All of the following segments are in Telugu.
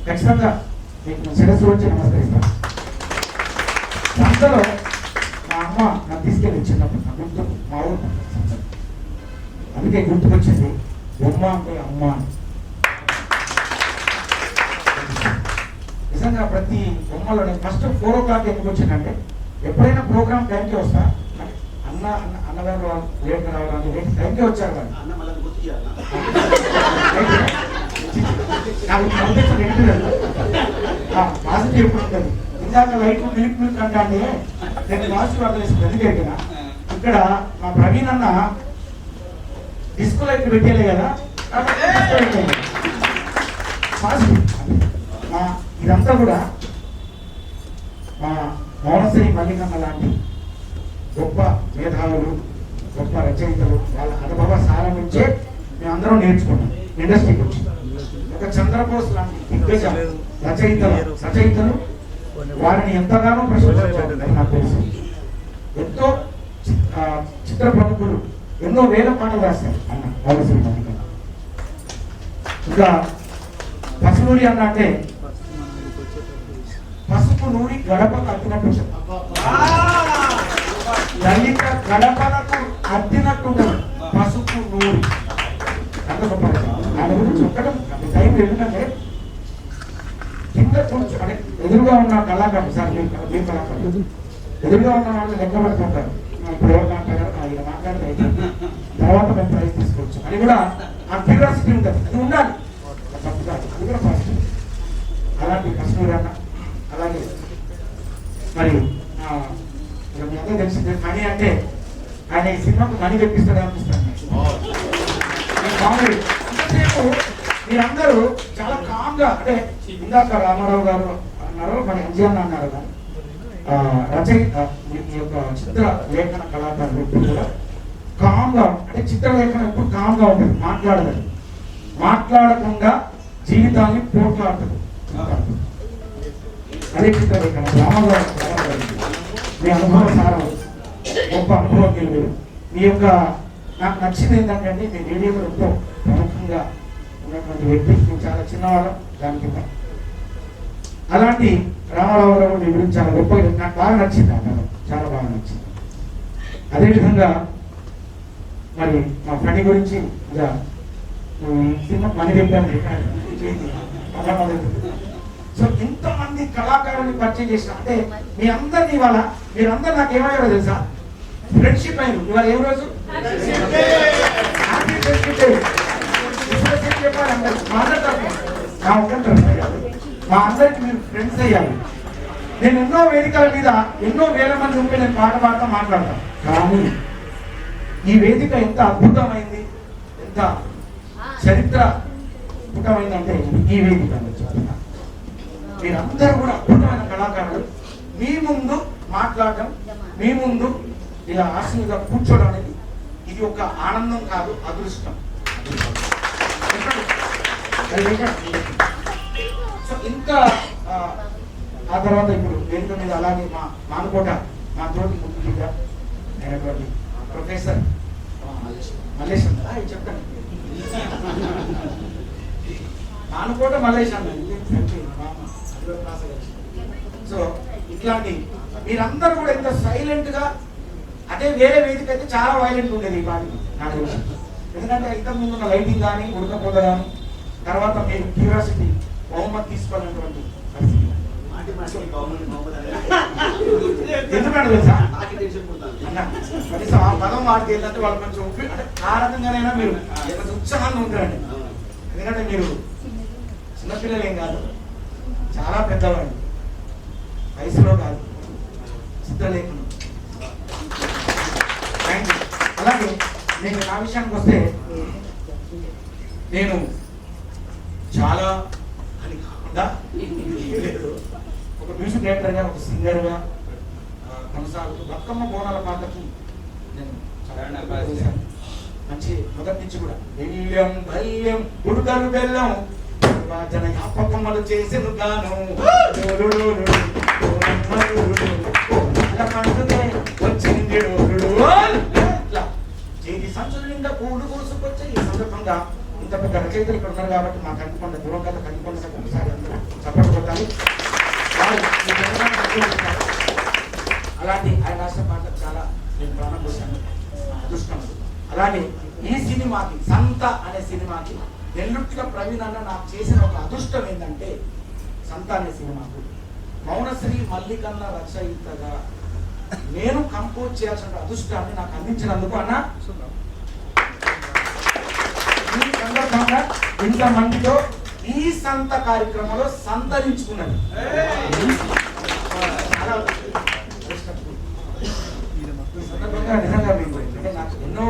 ఖచ్చితంగా మీకు శిరస్సు వచ్చి నమస్కరిస్తాను. సంతలో మా అమ్మ నన్ను తీసుకెళ్ళి చిన్నప్పుడు నా గుర్తు మా ఊరు అందుకే గుర్తుకొచ్చింది బొమ్మ అంటే అమ్మ. నిజంగా ప్రతి బొమ్మలో నేను ఫస్ట్ 4 o'clock ఎందుకు వచ్చిందంటే ఎప్పుడైనా ప్రోగ్రామ్ టైంకి వస్తా అన్నగారు లేట్గా రావడానికి టైంకి వచ్చారు వాళ్ళు పాజిటివ్ ఎప్పుడు ఉంటుంది. ఇందాక లైట్ మిల్క్ అంటే నేను పాజిటివ్ ఆర్గనైజేషన్ ఎందుకు ఇక్కడ మా ప్రవీణ్ అన్న డిస్కో లైట్ పెట్టేలే కదా పాజిటివ్. ఇదంతా కూడా మా మౌనశ్రీ మల్లికమ్మ లాంటి గొప్ప మేధావులు గొప్ప రచయితలు వాళ్ళ అనుభవ సారం నుంచే మేమందరం నేర్చుకున్నాం. ఇండస్ట్రీకి వచ్చి ఒక చంద్రబోస్ లాంటి దిగ్గజ రచయితలు వారిని ఎంతగానో ప్రశంసించారు నాకు తెలుసు. ఎంతో చిత్ర ప్రముఖులు ఎన్నో వేల పాటలు రాశారు అన్న మౌనశ్రీ మల్లికమ్మ. ఇంకా పసునూరి అన్న అంటే పసుపు నూరి గడపకు అద్దినట్టు దళిత గడపలకు అద్దినట్టు పసుపు నూరి అంత గొప్ప దాని గురించి చెప్పడం టైం ఎందుకంటే కింద కొంచెం అంటే ఎదురుగా ఉన్న కళాకారులు సార్ మీ కళాకారులు ఎదురుగా ఉన్న వాళ్ళు లెక్క పడుతుంటారు. ఇప్పుడు ఎవరు మాట్లాడారు ఇలా మాట్లాడితే తర్వాత మేము ప్రైజ్ తీసుకోవచ్చు అని కూడా ఆ క్యూరియాసిటీ ఉంటుంది. అది ఉండాలి తప్పు కాదు, అది కూడా పాజిటివ్. అలాంటి కస్తూరి అన్న అలాగే మరి మీ అందరూ తెలిసిందే మనీ అంటే ఆయన ఈ సినిమాకు మనీ తెప్పిస్తాడు అనిపిస్తాను. మీరందరూ చాలా కామ్గా అంటే ఇందాక రామారావు గారు అన్నారు, మన ఎన్జిఆర్ అన్నారు కానీ రచయిత ఈ యొక్క చిత్ర లేఖన కళాకారులు ఎప్పుడు కూడా కామ్గా అంటే చిత్రలేఖనం ఎప్పుడు కామ్గా ఉంటుంది, మాట్లాడదు, మాట్లాడకుండా జీవితాన్ని పోట్లాడుతుంది. అదే చిత్రలేఖనం రామారావు మీ అనుభవ సారం గొప్ప అనుభవం మీరు మీ యొక్క నాకు నచ్చింది ఏంటంటే అండి, మీ రేడియోలో ఎంతో ప్రముఖంగా ఉన్నటువంటి వ్యక్తి, నేను చాలా చిన్నవాళ్ళం దాని కింద. అలాంటి రామారావు గారు మీ గురించి చాలా గొప్పగా నాకు బాగా నచ్చింది, అన్నది చాలా బాగా నచ్చింది. అదేవిధంగా మరి మా ఫణి గురించి ఇక సినిమా మనీ చెప్పాను. సో ఇంతమంది కళాకారుల్ని పరిచయం చేసిన అంటే మీ అందరినీ ఇవాళ మీరందరూ నాకు ఏమయ్యారో తెలుసా, ఫ్రెండ్షిప్ అయిన ఇవాళ ఏ రోజు చెప్పాలి అందరు మా అందరికి మీరు ఫ్రెండ్స్ అయ్యారు. నేను ఎన్నో వేదికల మీద ఎన్నో వేల మంది ఉంటే నేను పాట పాడుతూ మాట్లాడతాను, కానీ ఈ వేదిక ఎంత అద్భుతమైంది, ఎంత చరిత్రమైందంటే ఈ వేదిక మీరందరూ కూడా అద్భుతమైన కళాకారులు. మీ ముందు మాట్లాడటం, మీ ముందు ఇలా ఆశీర్గా కూర్చోవడం అనేది ఇది ఒక ఆనందం కాదు, అదృష్టం. సో ఇంకా ఆ తర్వాత ఇప్పుడు వేదిక మీద అలాగే మా మానుకోట మా తోటి ముఖ్యంగా అయినటువంటి ప్రొఫెసర్ మల్లేశం చెప్తాను, మానుకోట మల్లేశం. సో ఇట్లాంటి మీరందరూ కూడా ఎంత సైలెంట్ గా, అదే వేరే వేదిక అయితే చాలా వైలెంట్ ఉండేది ఈ పాటి నాకు తెలుసు. ఎందుకంటే ఇంతకు ముందు ఉన్న లైటింగ్ కానీ ఉడకపోత కానీ తర్వాత మీరు క్యూరియాసిటీ బహుమతి తీసుకోవాలన్నటువంటి పరిస్థితి. ఎందుకంటే తెలుసా కనీసం ఆ పదం వాడికి ఏంటంటే వాళ్ళు కొంచెం అంటే ఆ రకంగానైనా మీరు కొంచెం ఉత్సాహంగా ఉంటారండి. ఎందుకంటే మీరు చిన్నపిల్లలు ఏం కాదు, చాలా పెద్దవాళ్ళు, వయసులో కాదు, సిద్ధలేఖనం. అలాగే నేను నా విషయానికి వస్తే నేను చాలా అని కాకుండా ఒక మ్యూజిక్ డైరెక్టర్గా, ఒక సింగర్గా కొనసాగుతూ బతుకమ్మ బోనాల పాటకి నేను మంచి మొదటి నుంచి కూడా బెల్లం బల్యం ఉడకలు బెల్లం జన జ్ఞాపకమ్మలు చేసేను గాను వచ్చింది చేతి సంచులు నిండా పూలు కోసుకొచ్చే ఈ సందర్భంగా ఇంత పెద్ద రచయితలు ఇక్కడ ఉన్నారు కాబట్టి మా కంటికొండ దూరం కదా, కంటికొండ ఒకసారి చప్పట్లు కొట్టాలి. అలాంటి ఆయన రాష్ట్ర పాట చాలా నేను ప్రాణం పోసాను, అదృష్టం. అలాగే ఈ సినిమాకి సంత అనే సినిమాకి నెల్లుట్ల ప్రవీణ్ అన్న నాకు చేసిన ఒక అదృష్టం ఏంటంటే, సంత అనే సినిమాకు మౌనశ్రీ మల్లికన్న రచయితగా నేను కంపోజ్ చేయాల్సిన అదృష్టాన్ని నాకు అందించినందుకు అన్న ఈ సందర్భంగా ఇంతమందితో ఈ సంత కార్యక్రమంలో సంతరించుకున్నది. సందర్భంగా నిజంగా మీకు అంటే నాకు ఎన్నో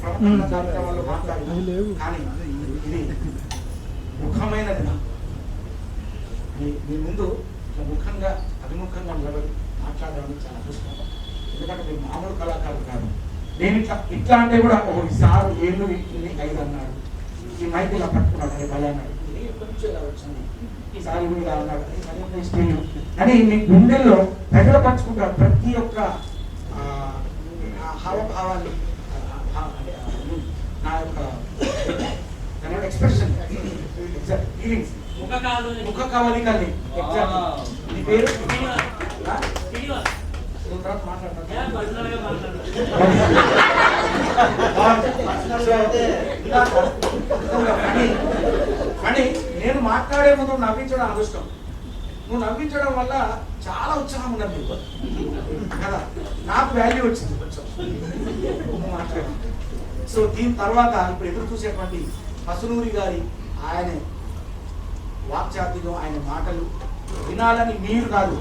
ప్రముఖ కార్యక్రమాల్లో మాట్లాడాను, కానీ ఇది ముఖమైనది. మీ ముందు ముఖంగా అభిముఖంగా నిలబడి మాట్లాడడానికి చాలా అదృష్టం. ఎందుకంటే మీరు మామూలు కళాకారులు కాదు. నేను ఇట్లా అంటే కూడా ఒకసారి 7 అన్నాడు, ఈ మైక్ ఇలా పట్టుకున్నాడు అని భలే అన్నాడు, ఎప్పటి నుంచో ఇలా వచ్చింది, ఈసారి కూడా ఇలా అన్నాడు అని మీ గుండెల్లో ప్రజల పరుచుకుంటారు. ప్రతి ఒక్క హావభావాన్ని నా యొక్క ఎక్స్ప్రెషన్ ఫీలింగ్స్ ముఖ కవలికల్ని మీ పేరు కానీ నేను మాట్లాడే ముందు నవ్వించడం అదృష్టం. నువ్వు నవ్వించడం వల్ల చాలా ఉత్సాహం ఉన్నది కదా, నాకు వాల్యూ వచ్చింది కొంచెం మాట్లాడి. సో దీని తర్వాత ఇప్పుడు ఎదురు చూసేటువంటి పసునూరి గారి ఆయన వాక్చాతుర్యం, ఆయన మాటలు వినాలని మీరు కాదు,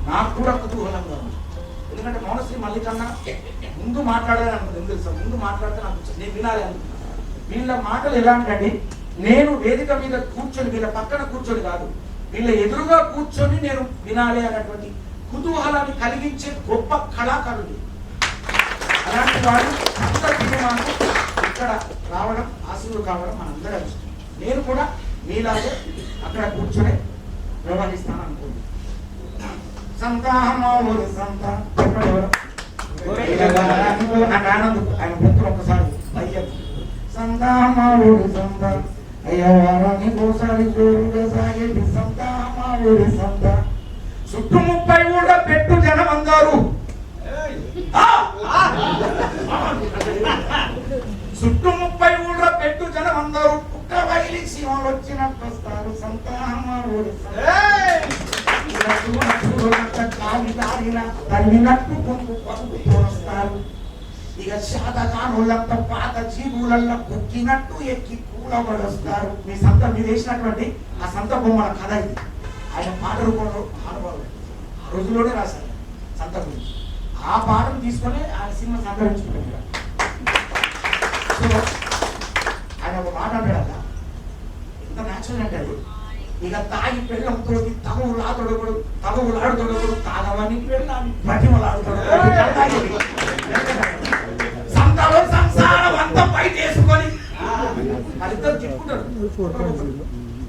నాకు కూడా కుతూహలంగా ఉంది. ఎందుకంటే మౌనశ్రీ మల్లికన్న ముందు మాట్లాడాలని అనుకుంది, తెలుసా, ముందు మాట్లాడితే నాకు నేను వినాలి అనుకుంటున్నాను. వీళ్ళ మాటలు ఎలాంటి, నేను వేదిక మీద కూర్చొని వీళ్ళ పక్కన కూర్చొని కాదు, వీళ్ళ ఎదురుగా కూర్చొని నేను వినాలి అనేటువంటి కుతూహలాన్ని కలిగించే గొప్ప కళాకారులు. అలాంటి వాడు అంత సినిమాను ఇక్కడ రావడం, ఆశీర్లు కావడం మనందరూ ఇష్టం. నేను కూడా మీలాగే అక్కడ కూర్చొని వ్యవహరిస్తాను అనుకోండి. సంత సంత నాకు ఆనందం ఆయన భక్తులు ఒక్కసారి అయ్యా సంతామావుడు సంత అయ్యా వారాన్ని ఒకసారి జోరుగా సాగేది సంతామావుడు సంత చుట్టూ 30 ఊళ్ళ పెట్టు జనం అందరు చుట్టూ 30 ఊళ్ళ పెట్టు జనం అందరూ పుట్ట వైలి శివలు వచ్చినట్టు వస్తారు సంతామావుడు తరిమినట్టు వస్తారు ఇక శాతకానులంతా పాత జీవులల్లో కుక్కినట్టు ఎక్కి కూలబడొస్తారు మీ సంత మీరు వేసినటువంటి ఆ సంత బొమ్మల కథ ఇది ఆయన పాట రూపంలో మహానుభావుడు ఆ రోజుల్లోనే రాశారు సంత గురించి ఆ పాటను తీసుకొని ఆయన సినిమా సంతరించుకున్నారు సో ఆయన ఒక మాట అంటాడు ఎంత న్యాచురల్ అంటే అది ఇక తాగి పెళ్ళంతో తమవులాడొడగడు తాగవని పెళ్ళాన్ని బతిమలాడుతోడు సంతలో సంసారం అంతా బయట వేసుకొని వాళ్ళిద్దరు తిట్టుకుంటారు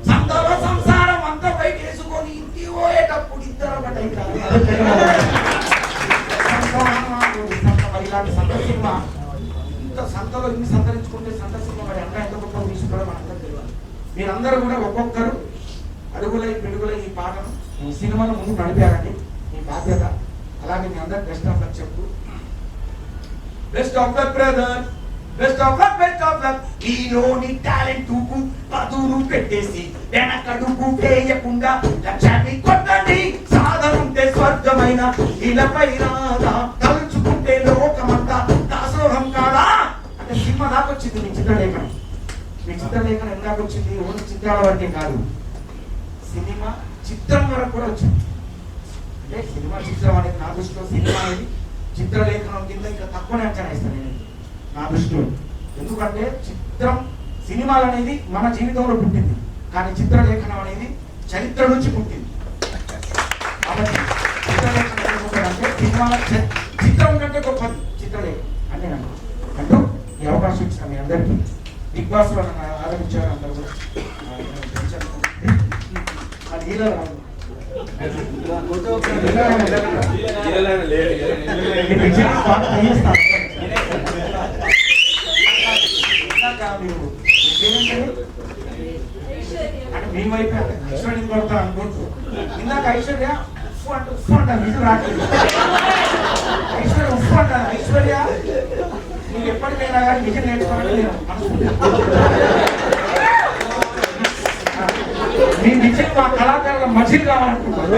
సంతలో సంసారం అంతా బయట వేసుకొని ఇంటికి పోయేటప్పుడు ఇద్దరు ఇలాంటి సందర్శించ ఇంత సంతలో ఇన్ని సంతరించుకుంటే సందర్శించ మరి ఎంత ఎంత గొప్ప తీసుకోవడం మనందరూ తెలియాలి మీరందరూ కూడా ఒక్కొక్కరు అడుగులై పిడుగులై ఈ పాటను ఈ సినిమాను ముందు నడిపారండి మీ బాధ్యత అలాగే మీ అందరు బెస్ట్ ఆఫ్ లక్ చెప్తూ best of luck brother best of luck హీరోని టాలెంట్ కు పదును పెట్టేసి వెనకడుగు వేయకుండా లక్ష్యాన్ని కొట్టండి సాధనుంటే స్వర్గమైన ఇలపై రాదా తలుచుకుంటే లోకమంతా దాసోహం కాదా అంటే సినిమా దాకా వచ్చింది మీ చిత్రలేఖనం ఎందాక వచ్చింది ఓన్లీ చిత్రాల వరకే కాదు సినిమా చిత్రం వరకు కూడా వచ్చింది అంటే సినిమా చిత్రం అనేది నా దృష్టిలో సినిమా అనేది చిత్రలేఖనం కింద ఇంకా తక్కువనే అంచనా ఇస్తాను నేను నా దృష్టిలో ఎందుకంటే చిత్రం సినిమాలు అనేది మన జీవితంలో పుట్టింది కానీ చిత్రలేఖనం అనేది చరిత్ర నుంచి పుట్టింది కాబట్టి చిత్రలేఖనం అంటే సినిమాల చిత్రం కంటే గొప్పది చిత్రలేఖనం అంటే అంటూ ఈ అవకాశం ఇచ్చిన మీ అందరికీ బిగ్ బాస్ లో నన్ను ఆదరించారు అందరూ కూడా మీ వైపు ఐశ్వర్యం కొడతారు అనుకోవచ్చు ఇందాక ఐశ్వర్య ఉప్పు అంటారు నిజం రావట్లేదు ఐశ్వర్య ఉప్పు అంటారు ఐశ్వర్య నువ్వు ఎప్పటికైనా కానీ నిజం నేర్చుకోవాలని నేను మీ నిజం మా కళాకారుల మధ్యలు కావాలనుకుంటున్నాను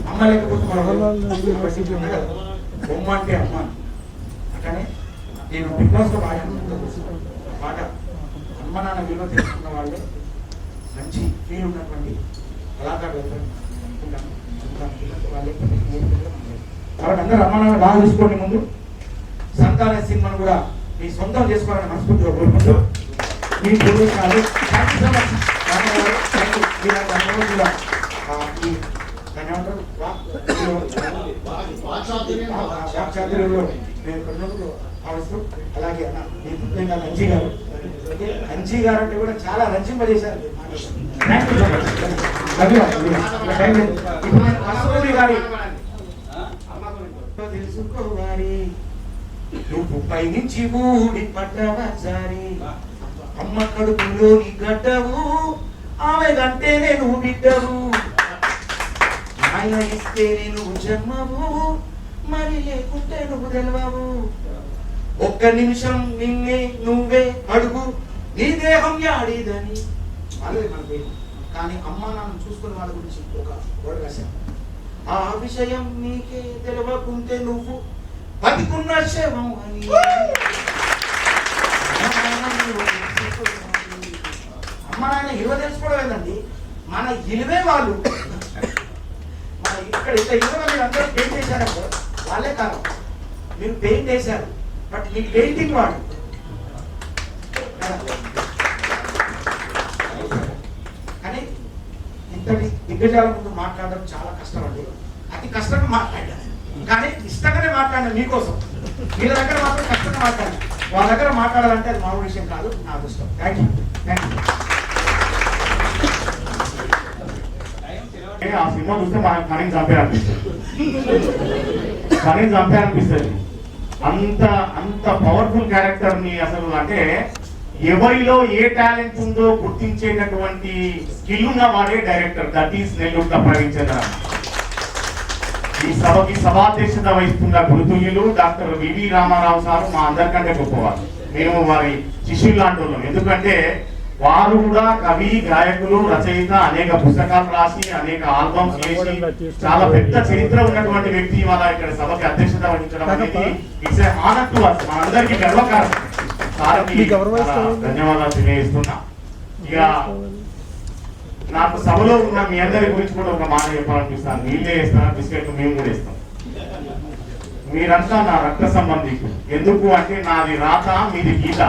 అమ్మ లేకపోతే బొమ్మ అంటే అమ్మ అట్లానే నేను బిగ్ బాస్ లో బాగా పాట అమ్మ నాన్న విలువ తెలుసుకున్న వాళ్ళే మంచి ఫీల్ ఉన్నటువంటి కళాకారులు కాబట్టి అందరూ అమ్మ నాన్న బాగా చూసుకోండి ముందు సంతాన సినిమాను కూడా మీ సొంతం చేసుకోవాలని మనస్ఫూర్తిగా కోరుకుంటూ మీ పూర్వకాలు అలాగే అంజీ గారు అంజీ గారు అంటే కూడా చాలా రంజింపజేశారు గారి తెలుసుకోవాలి నువ్వు పైనుంచి ఊడి పడ్డవారి అమ్మ కడుపులోని గడ్డవు ఆమె కంటేనే నువ్వు బిడ్డవు ఆయన ఇస్తేనే నువ్వు జన్మవు మరి లేకుంటే నువ్వు తెలవవు ఒక్క నిమిషం నిన్నే నువ్వే అడుగు నీ దేహం యాడిదని వాళ్ళే మన దేహం కానీ అమ్మ నాన్న చూసుకునే వాళ్ళ గురించి ఒక వర్డ్ రాశాను ఆ విషయం నీకే తెలవకుంటే నువ్వు బతికున్న శవం అని అమ్మ నాయన ఇలువ తెలుసుకోవడం ఏంటండి మన ఇలువే వాళ్ళు మన ఇక్కడ ఇంత ఇలువ మీరు అందరూ పెయింట్ చేశారంటే వాళ్ళే కాదు మీరు పెయింట్ వేశారు బట్ మీ పెయింటింగ్ వాడు కానీ ఇంతటి దిగ్గజాల ముందు మాట్లాడడం చాలా కష్టం అండి అతి కష్టంగా మాట్లాడాను కానీ ఇష్టంగానే మాట్లాడాను మీకోసం వీళ్ళ దగ్గర మాత్రం కష్టంగా మాట్లాడాను వాళ్ళ దగ్గర మాట్లాడాలంటే అది మామూలు విషయం కాదు నా అదృష్టం థ్యాంక్ యూ ఆ సినిమా చూస్తే మనకు కనీసం చంపేయాలనిపిస్తుంది, కనీసం చంపేయాలనిపిస్తుంది. అంత అంత పవర్ఫుల్ క్యారెక్టర్ ని అసలు అంటే ఎవరిలో ఏ టాలెంట్ ఉందో గుర్తించేటటువంటి స్కిల్ ఉన్న వాడే director. That is Nellore Praveen. ఈ సభకి సభాధ్యక్షత వహిస్తున్న గురుతుల్యులు డాక్టర్ వివి రామారావు సారు మా అందరికంటే గొప్పవారు. మేము వారి శిష్యులు లాంటి వాళ్ళం. ఎందుకంటే వారు కూడా కవి, గాయకులు, రచయిత, అనేక పుస్తకాలు రాసి అనేక ఆల్బమ్స్ చేసి చాలా పెద్ద చరిత్ర ఉన్నటువంటి వ్యక్తి. వాళ్ళ ఇక్కడ సభకి అధ్యక్షత వహించడం అనేది it's a honour to us. మనందరికీ గర్వకారణం. సార్కి ధన్యవాదాలు తెలియజేస్తున్నా. ఇక నాకు సభలో ఉన్న మీ అందరి గురించి కూడా ఒక మాట చెప్పాలనిపిస్తాను. నీళ్ళే వేస్తాను, బిస్కెట్ మేము కూడా ఇస్తాం. మీరంతా నా రక్త సంబంధికులు. ఎందుకు అంటే నాది రాత, మీది గీత.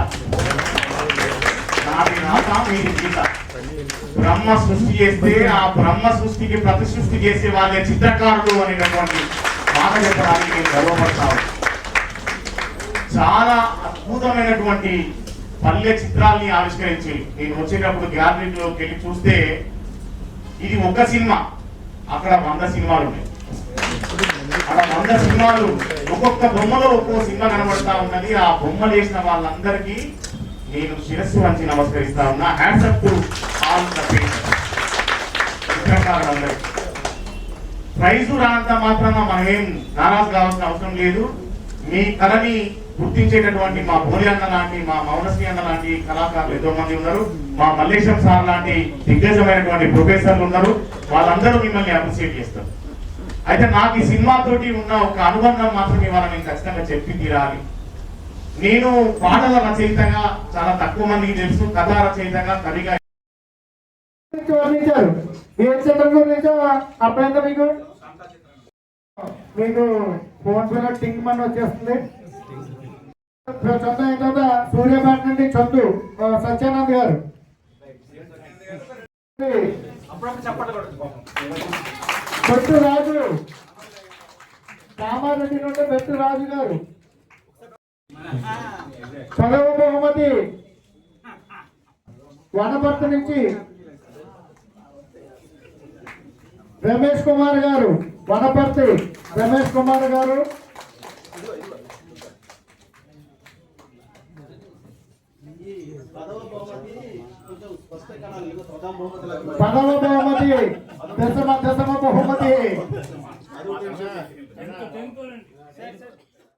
నాది రాత, మీది గీత. బ్రహ్మ సృష్టి చేస్తే ఆ బ్రహ్మ సృష్టికి ప్రతి సృష్టి చేసే వాళ్ళే చిత్రకారులు అనేటటువంటి మాట చెప్పడానికి నేను గర్వపడతాను. చాలా అద్భుతమైనటువంటి పల్లె చిత్రాల్ని ఆవిష్కరించి నేను వచ్చేటప్పుడు గ్యాలరీలోకి వెళ్ళి చూస్తే ఇది ఒక సినిమా, అక్కడ 100 సినిమాలు ఉన్నాయి. అక్కడ 100 సినిమాలు, ఒక్కొక్క బొమ్మలో ఒక్కో సినిమా కనబడతా ఉన్నది. ఆ బొమ్మలు వేసిన వాళ్ళందరికీ నేను శిరస్సు వంచి నమస్కరిస్తా ఉన్నా. Hands up to all the చిత్రకారులందరికీ. ప్రైజు రానంత మాత్రాన మనమేం నారాజు కావాల్సిన అవసరం లేదు. మీ కళని గుర్తించేటటువంటి మా భోలి అన్న లాంటి, మా మౌనశ్రీ అన్న లాంటి కళాకారులు ఎంతో మంది ఉన్నారు. మా మల్లేశం సార్ లాంటి దిగ్గజమైనటువంటి ప్రొఫెసర్లు ఉన్నారు. వాళ్ళందరూ మిమ్మల్ని అప్రిషియేట్ చేస్తారు. అయితే నాకు ఈ సినిమా తోటి ఉన్న ఒక అనుబంధం మాత్రం ఇవాళ నేను ఖచ్చితంగా చెప్పి తీరాలి. నేను పాటల రచయితగా చాలా తక్కువ మందికి తెలుసు, కథా రచయితగా, కవిగా. అర్థమైందా మీకు? మీకు ఫోన్ పేలో టింగ్ మన్ వచ్చేస్తుంది. చందు అయిన తర్వాత సూర్యాపేట నుండి చందు సత్యానంద్ గారు, బెట్టు రాజు, కామారెడ్డి నుండి బెట్టు రాజు గారు, పదవ బహుమతి వనపర్తి నుంచి రమేష్ కుమార్ గారు, వనపర్తి రమేష్ కుమార్ గారు, పదవ బహుమతి దశమ బహుమతి